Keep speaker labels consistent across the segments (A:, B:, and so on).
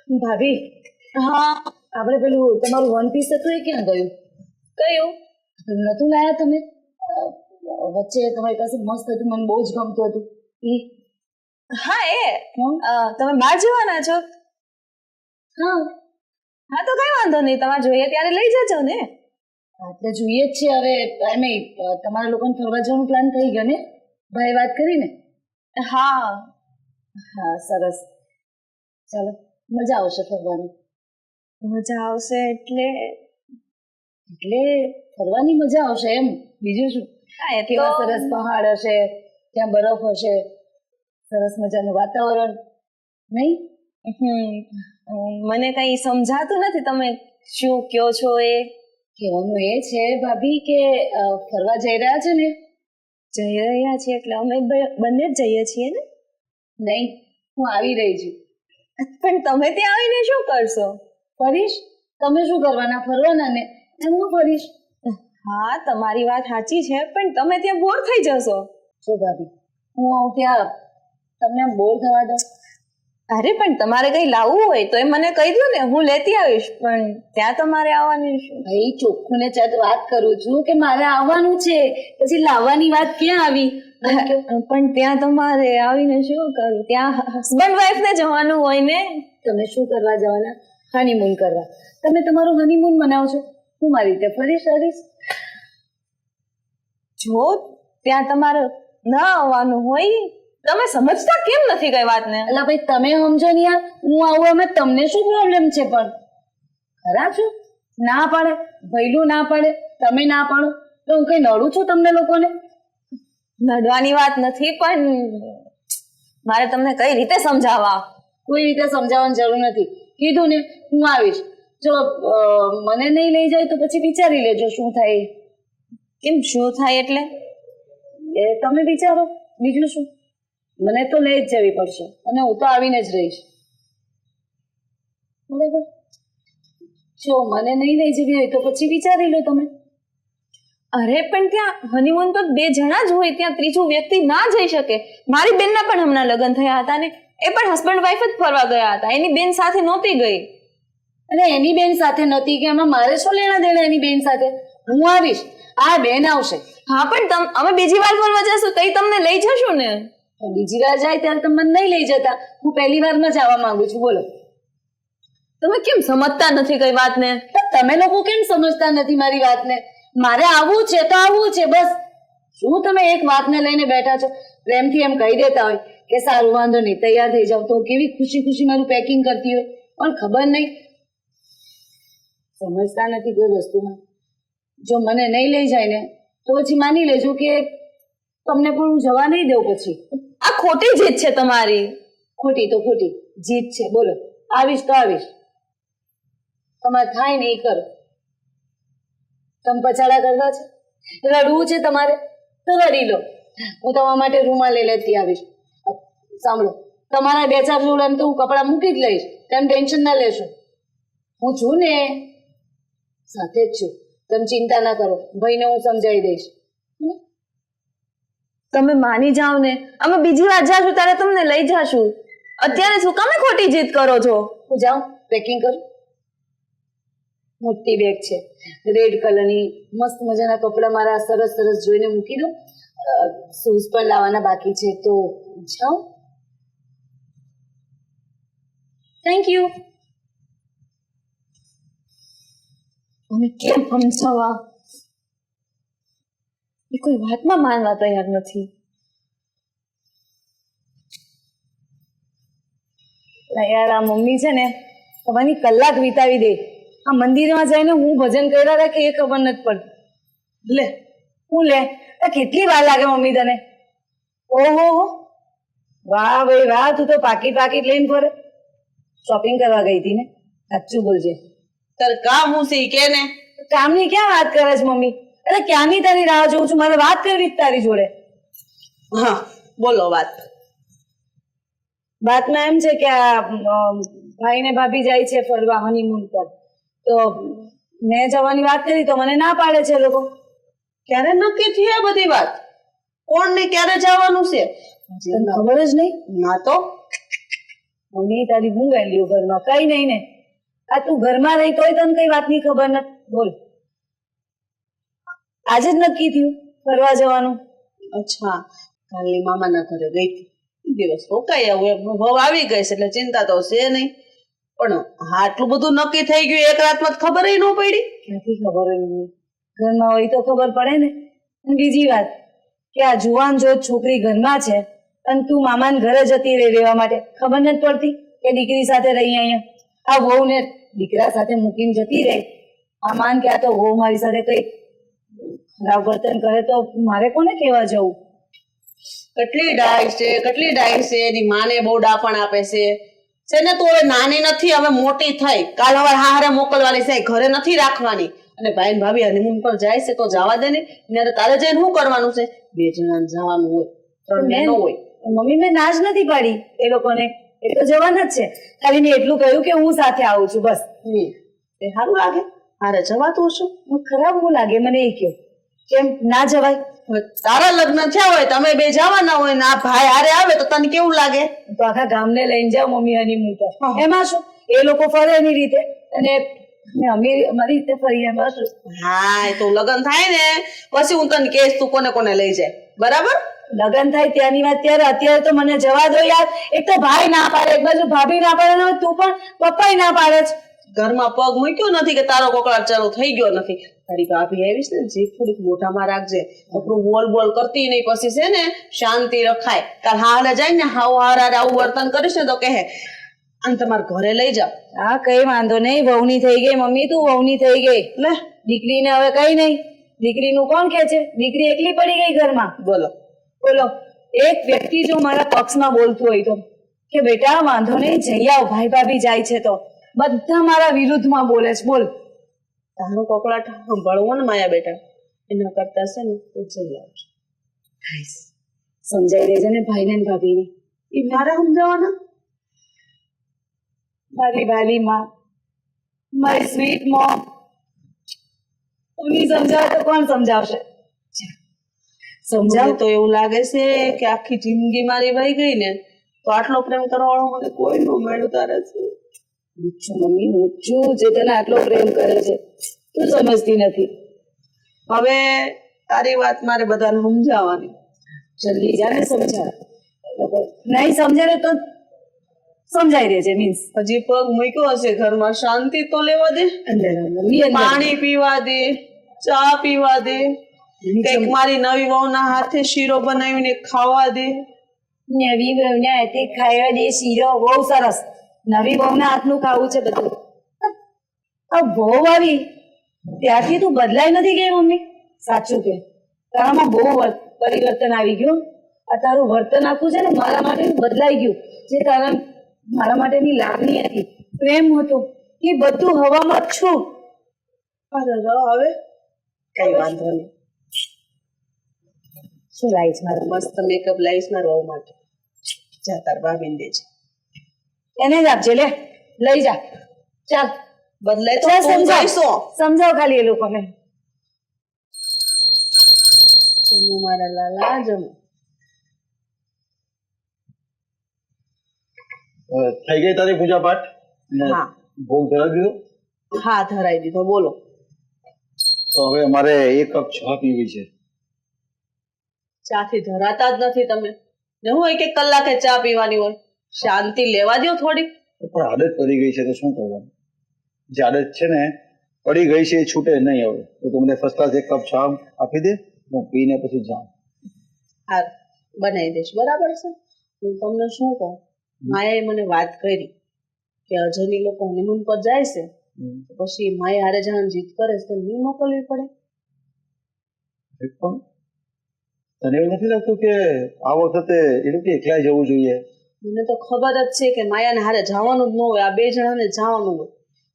A: ભાભી,
B: હા
A: આપણે પેલું તમારું વન પીસ હતું એ ક્યાં ગયું?
B: કયું?
A: નતું લાયા તમે? વચ્ચે તમારી પાસે મસ્ત હતું, મને બહુ જ ગમતું હતું એ.
B: હા એ
A: હમ?
B: તમે બહાર જવાના છો?
A: હા,
B: હા તો કઈ વાંધો નહીં, તમારે જોઈએ ત્યારે લઈ જજો ને.
A: આપણે જોઈએ જ છીએ. હવે એમ તમારા લોકોને ફરવા જવાનું પ્લાન થઈ ગયો ને? ભાઈ વાત કરીને.
B: હા
A: હા, સરસ. ચાલો, મજા આવશે ફરવાની.
B: મજા આવશે એટલે
A: ફરવાની મજા આવશે એમ, બીજું શું?
B: હા એ તો
A: કેવા સરસ પહાડ હશે, ત્યાં બરફ હશે, સરસ મજાનું વાતાવરણ, નહીં?
B: મને કઈ સમજાતું નથી તમે શું કયો છો એ.
A: કહેવાનું એ છે ભાભી કે ફરવા જઈ રહ્યા છે ને?
B: જઈ રહ્યા છીએ એટલે અમે બંને જ જઈએ છીએ ને.
A: નહીં, હું આવી રહી છું.
B: પણ તમે ત્યાં આવીને શું કરશો?
A: ફરીશ. તમે શું કરવાના? ફરવાના ને, એમ હું ફરીશ.
B: હા તમારી વાત સાચી છે, પણ તમે ત્યાં બોર થઈ જશો.
A: શું ભાભી, હું આવું ત્યાં તમને બોર થવા દઉં?
B: અરે પણ તમારે કઈ લાવવું હોય તો એ મને કહી દો ને, હું લેતી આવીશ. પણ ત્યાં તમારે આવવાની શું?
A: ભાઈ, ચોખ્ખું ને ચટ વાત કરું છું કે મારે આવવાનું છે, પછી લાવવાની વાત ક્યાં આવી?
B: પણ ત્યાં તમારે આવીને શું કરું? ત્યાં હસબન્ડ વાઈફ ને જવાનું હોય ને.
A: તમે શું કરવા જવાના? હનીમૂન કરવા. તમે તમારું હનીમૂન મનાવશો, હું મારી રીતે ફરીશ.
B: જો ત્યાં તમારે ન આવવાનું હોય, તમે સમજતા કેમ નથી કઈ વાતને?
A: અલા ભાઈ, તમે સમજો ને યાર, હું આવું એમાં તમને શું પ્રોબ્લેમ છે? પણ ખરા છો? ના પાડે ભઈલું, ના પાડે તમે, ના પાડો તો હું કઈ નડું છું તમને લોકોને?
B: નડવાની વાત નથી, પણ મારે તમને કઈ રીતે સમજાવવા?
A: કોઈ રીતે સમજાવવાની જરૂર નથી. કીધું ને, હું આવીશ. જો મને નહીં લઈ જાય તો પછી વિચારી લેજો શું થાય.
B: કેમ શું થાય એટલે?
A: એ તમે વિચારો, બીજું શું. મને તો લઈ જ જવી પડશે અને હું તો આવીને જ રહીશ. બરાબર? જો મને નહીં લઈ જવી હોય તો પછી વિચારી લો તમે.
B: અરે પણ ત્યાં હનીમૂન તો 2 જણા જ હોય, ત્યાં ત્રીજું વ્યક્તિ ના જઈ શકે. મારી બેનના પણ હમણાં લગ્ન થયા હતા ને, એ પણ હસબન્ડ વાઈફ જ ફરવા ગયા હતા, એની બેન સાથે નહોતી ગઈ.
A: અને એની બેન સાથે નહોતી કે એમાં મારે શું લેણા દેણા એની બેન સાથે? હું આવીશ, આ બેન આવશે.
B: હા પણ અમે બીજી વાર ફરવા જશું તો તમને લઈ જશું ને.
A: બીજી વાર જાય ત્યારે તમે મને નહીં લઈ જતા, હું પહેલી વારમાં જ આવવા માંગુ છું. બોલો,
B: તમે કેમ સમજતા નથી કઈ વાતને?
A: તમે લોકો કેમ સમજતા નથી મારી વાતને? મારે આવવું છે તો આવવું છે, બસ. શું તમે એક વાતને લઈને બેઠા છો? પ્રેમથી એમ કહી દેતા હોય કે સારું, વાંધો નહીં, તૈયાર થઈ જાવ, તો કેવી ખુશી ખુશી મારું પેકિંગ કરતી હોય. પણ ખબર નહીં, સમજતા નથી કોઈ વસ્તુમાં. જો મને નહીં લઈ જાય ને તો પછી માની લેજો કે તમને પણ હું જવા નહીં દઉં. પછી
B: આ ખોટી જીત છે તમારી.
A: ખોટી તો ખોટી જીત છે. બોલો, આવીશ તો આવીશ. તમારે થાય ને એ કરો. તમે પછાડા કરતા છે, રડવું છે તમારે તો રડી લો. હું તમારા માટે રૂમાલ લઈ લેતી આવીશ. સાંભળો, તમારા 2-4 જોડાને તો હું કપડાં મૂકી જ લઈશ, તમે ટેન્શન ના લેશો. હું છું ને, સાથે જ છું. તમે ચિંતા ના કરો, ભાઈને હું સમજાવી દઈશ.
B: તમે માની જાઓ ને, અમે બીજી વાર જાશું ત્યારે તમને લઈ જાશું. અત્યારે શું કામે ખોટી જીત કરો છો?
A: હું જાઉં, પેકિંગ કરું. મોટી બેગ છે, રેડ કલરની, મસ્ત મજાના કપડાં મારા સરસ સરસ જોઈને મૂકી દઉં. શૂઝ પણ લાવવાના બાકી છે, તો જાઉં.
B: Thank you. અમે કેમ સમજાવવા? એ કોઈ વાતમાં માનવા તૈયાર નથી.
A: યાર, આ મમ્મી છે ને, તમારી કલાક વિતાવી દે. આ મંદિરમાં જઈને હું ભજન કર્યા હતા કે એ ખબર નથી પડતી. લે, હું લે, કેટલી વાર લાગે મમ્મી તને? ઓહો, વાહ ભાઈ વાહ, તું તો પાકીટ લઈને ફરે. શોપિંગ કરવા ગઈ હતી ને? સાચું બોલજે.
B: તાર કામ હું સી કે ને?
A: કામની ક્યાં વાત કરે છે મમ્મી? અરે ક્યાંની તારી રાહ જોઉં છું, મારે વાત કરવી જ તારી જોડે.
B: હા બોલો વાત.
A: વાતમાં એમ છે કે આ ભાઈ ને ભાભી જાય છે ફરવા હનીમૂન પર, તો મેં જવાની વાત કરી તો મને ના પાડે છે લોકો.
B: ક્યારે નક્કી થઈ આ બધી વાત? કોણ ને ક્યારે જવાનું છે?
A: ખબર જ નહીં.
B: ના તો
A: મમ્મી તારી હું વેલ્યુ ઘરમાં કઈ નહીં ને આ તું ઘરમાં રહી તોય તને કઈ વાતની ખબર નથી બોલ આજે જ નક્કી થયું ફરવા જવાનું
C: અચ્છા કાલની મામાના ઘરે ગઈ હતી દિવસ રોકાઈ આવું એમ વહુ આવી ગઈ છે એટલે ચિંતા તો છે નહીં પણ આટલું બધું નક્કી થઈ ગયું એક રાતમાં ખબર ન પડી
A: ક્યાંથી ખબર હોય મમ્મી ઘરમાં હોય તો ખબર પડે ને અને બીજી વાત કે આ જુવાન જો છોકરી ઘરમાં છે અને તું મામાને ઘરે જતી રહી રહેવા માટે ખબર નથી પડતી કે દીકરી સાથે રહી અહીંયા આ વહુ ને દીકરા સાથે મૂકીને જતી રહી આ માન કે આ તો વહુ મારી સાથે કઈ ખરાબ વર્તન કરે તો મારે કોને કહેવા જવું
C: કેટલી ડાય છે એની માને બહુ ડાપણ આપે છે ને તું હવે નાની નથી હવે મોટી થઈ કાલ હવે હારે મોકલવાની છે ઘરે નથી રાખવાની અને ભાઈ ને ભાભી હનીમૂન પર જાય છે તો જવા દે ને ત્યારે તારે જઈને શું કરવાનું છે બે જણાને જવાનું હોય ત્રણ મહિનો હોય
A: મમ્મી મેં ના જ નથી પાડી એ લોકોને એ તો જવાના જ છે ખાલી મેં એટલું કહ્યું કે હું સાથે આવું છું બસ
C: એ સારું લાગે હારે જવાતું હશું
A: ખરાબ હું લાગે મને એ કહ્યું કેમ ના જવાય
C: તારા લગ્ન થયા હોય તમે બે જવાના હોય ને આ ભાઈ હારે આવે તો તને કેવું લાગે
A: તો આખા ગામને લઈને જાવ મમ્મી હનીમૂન પર એમાં શું એ લોકો ફરે એની રીતે અને અમે અમારી રીતે ફરીએ એમાં શું
C: હા એ તો લગ્ન થાય ને પછી હું તને કહીશ તું કોને કોને લઈ જાય બરાબર
A: લગ્ન થાય ત્યાંની વાત ત્યારે અત્યારે તો મને જવા દો યાર એક તો ભાઈ ના પાડે એક બાજુ ભાભી ના પાડે ને તું પણ પપ્પાય ના પાડે છે
C: ઘરમાં પગ મૂક્યો નથી કે તારો કોકળાટ ચાલુ થઈ ગયો નથી તારી ભાભી આવીશ ને જે થોડીક મોઢામાં રાખજે આપણું બોલ બોલ કરતી નહીં પછી છે ને શાંતિ રખાય કાલ હારે જાય ને હાવ હારે આવું વર્તન કરીશ ને તો કહે અને તમારા ઘરે લઈ જાઓ
A: હા કઈ વાંધો નહીં વહુની થઈ ગઈ મમ્મી તું વહુની થઈ ગઈ
C: લે
A: દીકરીને હવે કઈ નહીં દીકરીનું કોણ કે છે દીકરી એકલી પડી ગઈ ઘરમાં
C: બોલો
A: બોલો એક વ્યક્તિ જો મારા પક્ષમાં બોલતું હોય તો કે બેટા વાંધો નહીં જઈ આવ ભાઈ ભાભી જાય છે તો બધા મારા વિરુદ્ધમાં બોલે છે બોલ
C: તારો કોકળાટ સાંભળવો ને માયા બેટા એના કરતા છે ને તો જઈ આવજો
A: સમજાઈ દેજે ને ભાઈને ને ભાભીને
C: એ મારે સમજાવવાના
A: મારી વાલી માં મારી સ્વીટ મોમ ઉની સમજાવે તો કોણ સમજાવશે
C: સમજાવ તો એવું લાગે છે કે આખી જિંદગી મારી વહી ગઈ ને તો આટલો પ્રેમ કરવાળો મને કોઈ નો મેળવ તારે છે
A: ઊંચું મમ્મી ઊંચું જે તને આટલો પ્રેમ કરે છે તું સમજતી નથી
C: હવે તારી વાત મારે બધાને સમજાવવાની
A: જલ્દી જા ને સમજાવ નહીં સમજે ને તો સમજાઈ દેજે મીન્સ
C: હજી પગ મૂક્યો હશે ઘરમાં શાંતિ તો લેવા દે પાણી પીવા દે ચા પીવા દે કઈક મારી નવી વહુના હાથે શીરો બનાવીને ખાવા દે
A: નવી વહુના હાથે ખાવા દે શીરો બહુ સરસ નવી વહુના હાથનું ખાવું છે બધું આ બહુ આવી ત્યારથી તું બદલાઈ નથી ગઈ મમ્મી સાચું કે તારામાં બહુ પરિવર્તન આવી ગયું આ તારું વર્તન આખું છે ને મારા માટે બદલાઈ ગયું જે તારા મારા માટેની લાગણી હતી પ્રેમ હતો એ બધું હવામાં જ છું
C: અરે હવે કઈ વાંધો નહીં
A: શું લાવીશ મારા
C: મસ્ત મેકઅપ લાવીશ મારા વહુ માટે જા તાર ભાભીને દેજે
A: એને જ આપજે લે લઈ જા ચાલ
C: બદલાય તો
A: ચાલ
C: તું
A: સમજાવ
C: જઈશો
A: સમજાવ ખાલી એ લોકોને
C: જમો મારા લાલા જમો
D: થઈ ગઈ તારી પૂજા પાઠ
C: હા
D: ભોગ ધરાવી દીધો
C: હા ધરાઈ દીધો બોલો
D: તો હવે અમારે એક કપ ચા પીવી છે
C: ચા થી ધરાતા જ નથી તમે ને હું એક એક કલાકે ચા પીવાની હોય શાંતિ લેવા દો થોડી
D: પણ આદત પડી ગઈ છે તો શું કરવાનું જે આદત છે ને પડી ગઈ છે એ છૂટે નહીં હવે તો તમને ફર્સ્ટ ક્લાસ એક કપ ચા આપી દે હું પીને પછી જાઉં
C: હા બનાવી દઈશ બરાબર છે હું તમને શું કહું માયાએ મને વાત કરી કે અજયની લોકો હનીમૂન પર જાય છે પછી માયા હારે જવાનું જીત કરે છે તો નહીં મોકલવી પડે
D: પણ તને એવું નથી લાગતું કે આ વખતે એ લોકો એકલા જવું જોઈએ
C: મને તો ખબર જ છે કે માયાને હારે જવાનું જ ન હોય આ બે જણાને જવાનું હોય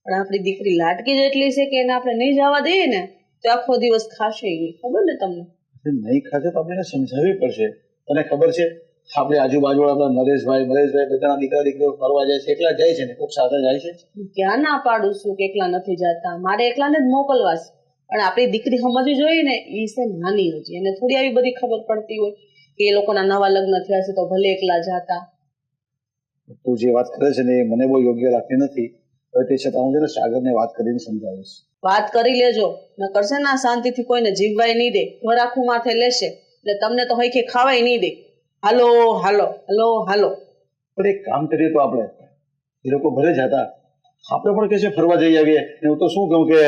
C: પણ આપણી દીકરી લાટકી જ એટલી છે કે એને આપણે નહીં જવા દઈએ ને તો આખો દિવસ ખાશે નહીં ખબર ને તમને
D: નહીં ખાતે તો આપણે એને સમજાવવી પડશે તને ખબર છે આપણે આજુબાજુ આપણા નરેશભાઈ બધાના દીકરા દીકરીઓ ફરવા જાય છે એકલા જાય છે ને કોઈક સાથે જાય છે
C: ક્યાં ના પાડું છું કે એકલા નથી જતા મારે એકલાને જ મોકલવા છે પણ આપણી દીકરી સમજવી જોઈએ ને એ છે નાની હજી એને થોડી આવી બધી ખબર પડતી હોય કે એ લોકોના નવા લગ્ન થયા છે તો ભલે એકલા જાતા
D: તું જે વાત કરે છે ને એ મને બહુ યોગ્ય લાગતી નથી. હવે તે છતાં હું છે ને સાગરને વાત કરીને સમજાવીશ.
C: વાત કરી લેજો ન કરશે ને શાંતિથી કોઈને જીવવાય નહીં દે, ઘર આખું માથે લેશે એટલે તમને તો હૈખે ખાવાય નહીં દે. હાલો હાલો હાલો હાલો.
D: પણ એક કામ કરીએ તો આપણે, એ લોકો ભલે જતા, આપણે પણ કે છે ફરવા જઈ આવીએ. ને હું તો શું કહું કે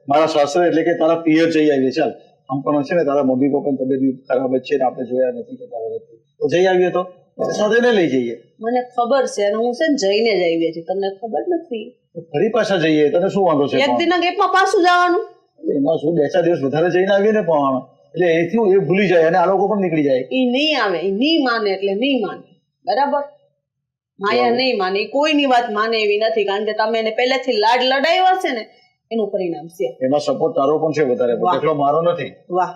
D: મારા સાસરે એટલે કે તારા પિયર જઈ આવીએ. ચાલ, આમ પણ છે ને તારા મમ્મી પપ્પાની તબિયત ખરાબ જ છે ને આપણે જોયા નથી કે તો જઈ આવીએ. તો સાથે ને લઈ જઈએ.
C: મને ખબર છે અને હું છે ને જઈને જ આવી છું, તમને ખબર નથી.
D: ફરી પાછા જઈએ, તને શું વાંધો છે?
C: એક દિનના ગેપમાં પાછું જવાનું.
D: એમાં શું 2-4 દિવસ વધારે જઈને આવીએ ને પણ એટલે એથી એ ભૂલી જાય અને આ લોકો પણ નીકળી જાય.
C: એ નહીં આવે, એ નહીં માને એટલે નહીં માને. બરાબર? માયા નહીં માને, એ કોઈની વાત માને એવી નથી, કારણ કે તમે એને પહેલેથી લાડ લડાવ્યા છે ને એનું પરિણામ છે.
D: એમાં સપોર્ટ તારો પણ છે વધારે, એટલો મારો નથી.
C: વાહ.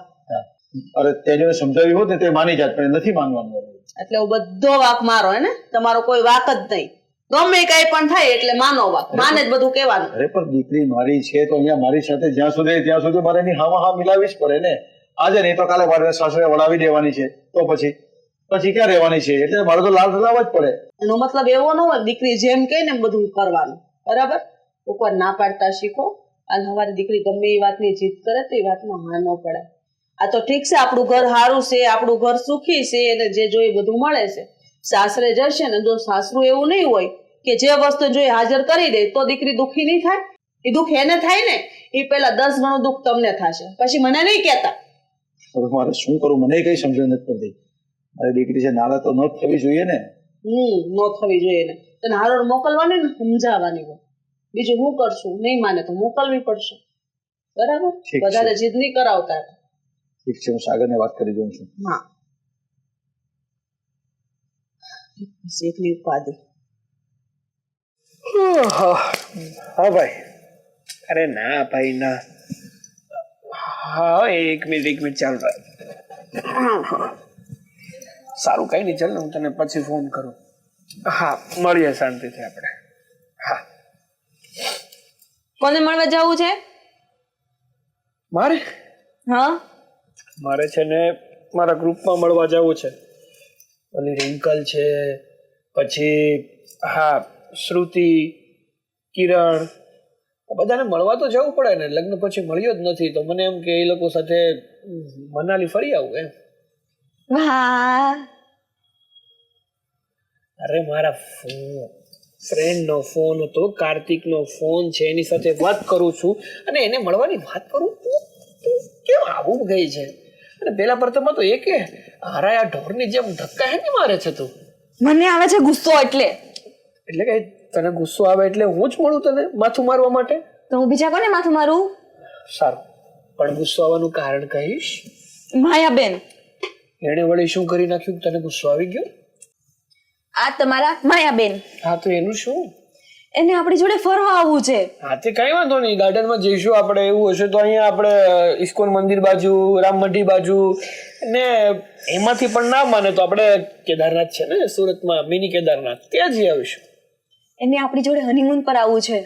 D: અરે તે જેને સમજાવ્યું હોત ને તે માની જાત, પણ નથી માનવાનું.
C: એટલે બધો વાક મારો હે ને, તમારો કોઈ વાક જ નહીં. ગમે કઈ પણ થાય એટલે માનો વાક, માને જ બધું કહેવાનું.
D: અરે પણ દીકરી મારી છે તો અહીંયા મારી સાથે જ્યાં સુધી મારે એની હા મિલાવી જ પડે ને. આજે નહીં તો કાલે મારે સાસરે વળાવી દેવાની છે, તો પછી ક્યાં રહેવાની છે? એટલે મારે તો લાલ લાવવા જ પડે.
C: એનો મતલબ એવો ન હોય દીકરી જેમ કહે ને બધું કરવાનું. બરાબર? ઉપર ના પાડતા શીખો. અને અમારી દીકરી ગમે એ વાતની જીદ કરે તો એ વાતમાં હા ન પડે. આ તો ઠીક છે, આપણું ઘર સારું છે, આપણું ઘર સુખી છે, એને જે જોઈએ બધું મળે છે. સાસરે જશે ને જો સાસરું એવું નહીં હોય કે જે વસ્તુ જોઈએ હાજર કરી દે તો દીકરી દુઃખી નહીં થાય. એ દુઃખ એને થાય ને એ પેલા 10 ગણું દુઃખ તમને થશે. પછી મને નહીં કહેતા.
D: હવે મારે શું કરું, મને કઈ સમજણ નથી પડતી. મારી દીકરી છે નારાજ તો ન જ થવી જોઈએ ને.
C: ન થવી જોઈએ ને. તને હારોડ મોકલવાની ને સમજાવવાની હોય. બીજું હું કરશું? નહીં માને તો મોકલવી પડશે. બરાબર? વધારે જીદ નહીં કરાવતા.
D: ઠીક છે, હું સાગરને વાત કરી દઉં છું.
C: હા, એકની ઉપાધિ.
E: હા ભાઈ. અરે ના ભાઈ ના. હા, એક મિનિટ ચાલુ રાખ. સારું, કઈ નહીં, ચાલ ને હું તને પછી ફોન કરું. હા, મળીએ શાંતિથી આપણે. હા.
B: કોને મળવા જવું છે?
E: મારે
B: હા,
E: છે ને મારા ગ્રુપમાં મળવા જવું છે. ઓલી રિંકલ છે, પછી હા શ્રુતિ, કિરણ, બધાને મળવા તો જવું પડે ને. લગ્ન પછી મળ્યો જ નથી તો મને એમ કે એ લોકો સાથે મનાલી ફરી આવું એમ.
B: વાહ.
E: અરે મારા ફ્રેન્ડનો ફોન હતો, કાર્તિકનો ફોન છે, એની સાથે વાત કરું છું અને એને મળવાની વાત કરું. તું કેમ આવું ગઈ છે? અને પેલા પ્રથમમાં તો એ કે હારાયા ઢોરની જેમ ધક્કા હે ને મારે છે તું.
B: મને આવે છે ગુસ્સો. એટલે
E: કે તને ગુસ્સો આવે એટલે હું જ મળું તને માથું મારવા માટે?
B: તો હું બીજા કોને માથું મારું?
E: સારું, પણ ગુસ્સો આવવાનું કારણ કહીશ?
B: માયાબેન.
E: એને વળી શું કરી નાખ્યું તને ગુસ્સો આવી ગયો?
B: આ તમારા માયાબેન.
E: હા, તો એનું શું?
B: એને આપણી જોડે ફરવા આવવું છે.
E: હા, તે કઈ વાંધો નહીં, ગાર્ડનમાં જઈશું આપણે. એવું હશે તો અહીંયા આપણે ઇસ્કોન મંદિર બાજુ, રામમઢી બાજુ, ને એમાંથી પણ ના માને તો આપણે કેદારનાથ છે ને સુરતમાં, મિની કેદારનાથ, ત્યાં જઈ આવીશું.
B: એને આપણી જોડે હનીમૂન પર આવવું છે.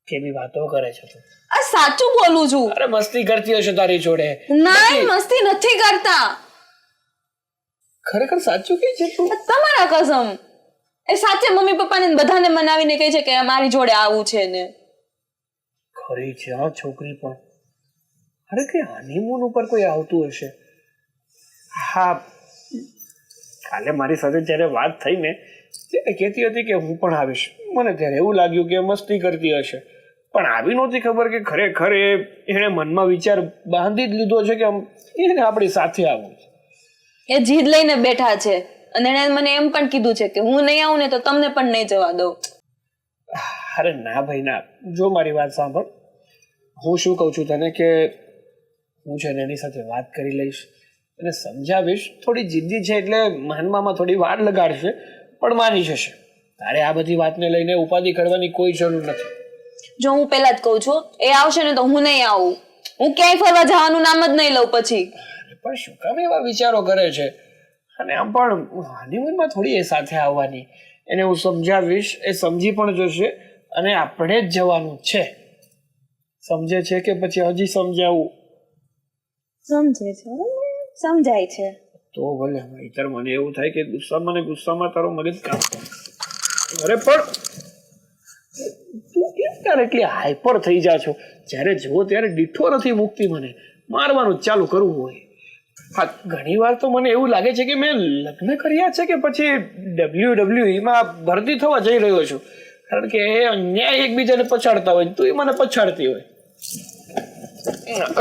E: કેવી વાતો કરે છે તું?
B: આ સાચું બોલું છું.
E: અરે મસ્તી કરતી હશે તારી જોડે.
B: ના, મસ્તી નથી કરતા.
E: ખરેખર સાચું કે છે તું?
B: તમારા કસમ. એ સાચે મમ્મી પપ્પાને બધાને મનાવીને કહે છે કે મારી જોડે આવું છે ને.
E: ખરી છે આ છોકરી પણ. અરે કે હનીમૂન ઉપર કોઈ આવતું હશે. હા, કાલે મારી સાથે જ્યારે વાત થઈ ને ત્યારે કહેતી હતી કે હું પણ આવીશ. મને ત્યારે એવું લાગ્યું કે મસ્તી કરતી હશે, પણ આવી નહોતી ખબર કે ખરેખર એણે મનમાં વિચાર બાંધી જ લીધો છે કે એને આપણી સાથે આવવું છે.
B: એ જીદ લઈને બેઠા છે અને એણે મને એમ પણ કીધું છે કે હું નહીં આવું ને તો તમને પણ નહીં જવા દઉં.
E: અરે ના ભાઈ ના, જો મારી વાત સાંભળ. હું શું કહું છું તને કે હું છે ને એની સાથે વાત કરી લઈશ અને સમજાવીશ. થોડી જિદ્દી છે એટલે માનવામાં થોડી વાર લગાડશે, પણ માની જશે. તારે આ બધી વાતને લઈને ઉપાધિ કરવાની કોઈ જરૂર નથી.
B: જો હું પહેલા જ કહું છું, એ આવશે ને તો હું નહીં આવું. હું ક્યાંય ફરવા જવાનું નામ જ નહીં લઉં પછી.
E: પણ શું કામ એવા વિચારો કરે છે? અને આમ પણ હનીમૂનમાં થોડી એ સાથે આવવાની. એને હું સમજાવીશ, એ સમજી પણ જશે અને આપણે જ જવાનું છે. સમજે છે કે પછી હજી સમજાવું?
B: સમજે છે, સમજાય છે.
E: તો ભલે. નહીતર મને એવું થાય કે ગુસ્સામાં તારો મગજ કામ કરે. અરે પણ તું કેમ તારે એટલી હાઈપર થઈ જા છો? જ્યારે જુઓ ત્યારે દીઠો નથી મૂકતી મને, મારવાનું જ ચાલુ કરવું હોય. હા, ઘણી વાર તો મને એવું લાગે છે કે મેં લગ્ન કર્યા છે કે પછી WWE માં ભરતી થવા જઈ રહ્યો છું, કારણ કે એ અન્યાય એકબીજાને પછાડતા હોય, તું મને પછાડતી હોય.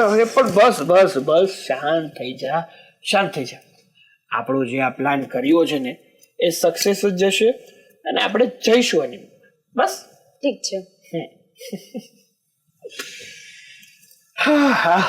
E: અરે પણ બસ બસ બસ, શાંત થઈ જા, શાંત થઈ જા. આપણો જે આ પ્લાન કર્યો છે ને એ સક્સેસ જ જશે અને આપણે જઈશું એની. બસ
A: ઠીક છે.
E: હા હા